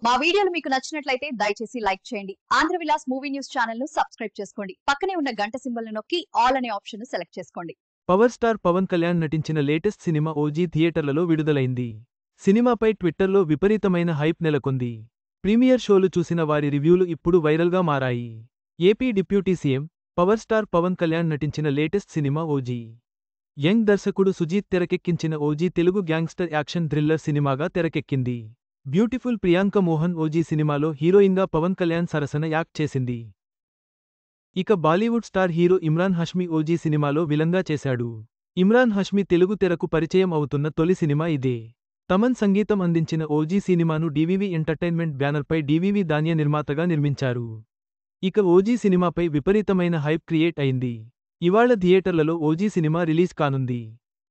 మా వీడియోలు మీకు నచ్చినట్లయితే దయచేసి లైక్ చేయండి. Andhra Vilas movie news channel ను సబ్స్క్రైబ్ చేసుకోండి. పక్కనే ఉన్న గంట సింబల్ ను నొక్కి ఆల్ అనే ఆప్షన్ ను సెలెక్ట్ చేసుకోండి. పవర్ స్టార్ పవన్ కళ్యాణ్ నటించిన లేటెస్ట్ సినిమా ఓజీ థియేటర్లలో విడుదలైంది. సినిమాపై ట్విట్టర్లో విపరీతమైన హైప్ నెలకొంది. ప్రీమియర్ షోలు చూసిన వారి రివ్యూలు ఇప్పుడు వైరల్గా మారాయి. AP deputy CM power star Pawan Kalyan నటించిన లేటెస్ట్ సినిమా ఓజీ. యంగ్ దర్శకుడు సుజీత్ తెరకెక్కించిన OG Telugu gangster action thriller సినిమాగా తెరకెక్కింది. బ్యూటిఫుల్ ప్రియాంక మోహన్ ఓజీ సినిమాలో హీరోయిన్గా పవన్ కళ్యాణ్ సరసన యాక్ట్ చేసింది. ఇక Bollywood star hero Emraan Hashmi OG సినిమాలో విలన్గా చేశాడు. ఇమ్రాన్ హష్మీ తెలుగు తెరకు పరిచయం అవుతున్న తొలి సినిమా ఇదే. తమన్ సంగీతం అందించిన ఓజీ సినిమాను డివివి ఎంటర్టైన్మెంట్ బ్యానర్పై డివివి దాన్య నిర్మాతగా నిర్మించారు. ఇక ఓజీ సినిమాపై విపరీతమైన హైప్ క్రియేట్ అయింది. ఇవాళ థియేటర్లలో ఓజీ సినిమా రిలీజ్ కానుంది.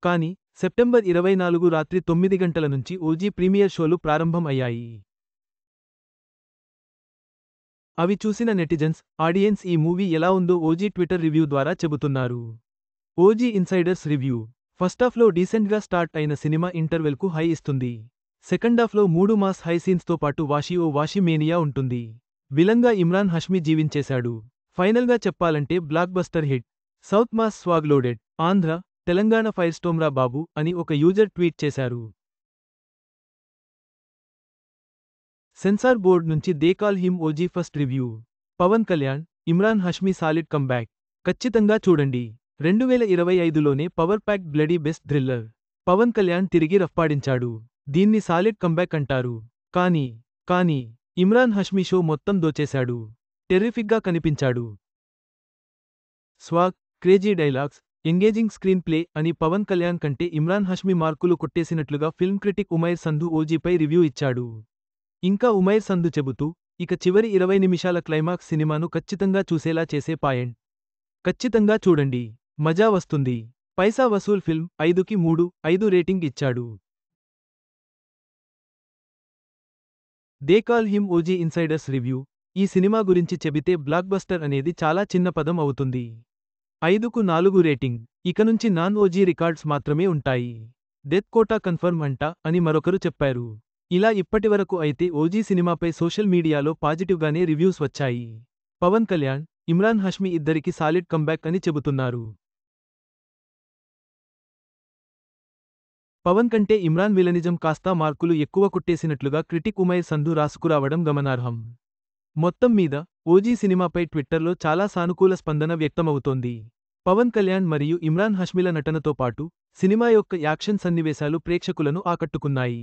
కానీ సెప్టెంబర్ 24 రాత్రి 9 గంటల నుంచి ఓజీ ప్రీమియర్ షోలు ప్రారంభం అయ్యాయి. అవి చూసిన నెటిజన్స్, ఆడియన్స్ ఈ మూవీ ఎలా ఉందో ఓజీ ట్విట్టర్ రివ్యూ ద్వారా చెబుతున్నారు. OG insiders review. ఫస్టాఫ్లో డీసెంట్గా స్టార్ట్ అయిన సినిమా ఇంటర్వెల్కు హై ఇస్తుంది. సెకండాఫ్లో 3 మాస్ హై సీన్స్తో పాటు వాషి మేనియా ఉంటుంది. విలన్గా ఇమ్రాన్ హష్మీ జీవించేశాడు. ఫైనల్గా చెప్పాలంటే blockbuster hit. South mass swag loaded. Andhra, Telangana fire స్టోమ్రా బాబు అని ఒక యూజర్ ట్వీట్ చేశారు. సెన్సార్ బోర్డ్ నుంచి they call him OG first review. Pawan Kalyan, Emraan Hashmi solid comeback. ఖచ్చితంగా చూడండి. 2025లోనే power packed bloody best thriller. Pawan Kalyan తిరిగి రఫ్పాడించాడు. దీన్ని సాలిడ్ కంబ్యాక్ అంటారు. కానీ ఇమ్రాన్ హష్మీ షో మొత్తం దోచేశాడు. టెర్రిఫిక్గా కనిపించాడు. Swag, crazy dialogues, engaging screenplay అని పవన్ కళ్యాణ్ కంటే ఇమ్రాన్ హష్మీ మార్కులు కొట్టేసినట్లుగా ఫిల్మ్ క్రిటిక్ ఉమైర్ సంధు ఓజీపై రివ్యూ ఇచ్చాడు. ఇంకా ఉమైర్ సంధు చెబుతూ, ఇక చివరి 20 నిమిషాల క్లైమాక్స్ సినిమాను ఖచ్చితంగా చూసేలా చేసే పాయింట్. ఖచ్చితంగా చూడండి. మజా వస్తుంది. పైసా వసూల్ ఫిల్మ్ 5కి 3.5 రేటింగ్ ఇచ్చాడు. They call him OG insiders review. ఈ సినిమా గురించి చెబితే బ్లాక్ బస్టర్ అనేది చాలా చిన్న పదం అవుతుంది. 5కు 4 రేటింగ్. ఇక నుంచి నాన్ ఓజీ రికార్డ్స్ మాత్రమే ఉంటాయి. డెత్ కోటా కన్ఫర్మ్ అంట అని మరొకరు చెప్పారు. ఇలా ఇప్పటివరకు అయితే ఓజీ సినిమాపై సోషల్ మీడియాలో పాజిటివ్గానే రివ్యూస్ వచ్చాయి. పవన్ కళ్యాణ్, ఇమ్రాన్ హష్మీ ఇద్దరికి సాలిడ్ కంబ్యాక్ అని చెబుతున్నారు. పవన్ కంటే ఇమ్రాన్ విలనిజం కాస్తా మార్కులు ఎక్కువ కొట్టేసినట్లుగా క్రిటిక్ ఉమైర్ సంధు రాసుకురావడం గమనార్హం. మొత్తం మీద ఓజీ సినిమాపై ట్విట్టర్లో చాలా సానుకూల స్పందన వ్యక్తమవుతోంది. పవన్ కళ్యాణ్ మరియు ఇమ్రాన్ హష్మీల నటనతో పాటు సినిమా యొక్క యాక్షన్ సన్నివేశాలు ప్రేక్షకులను ఆకట్టుకున్నాయి.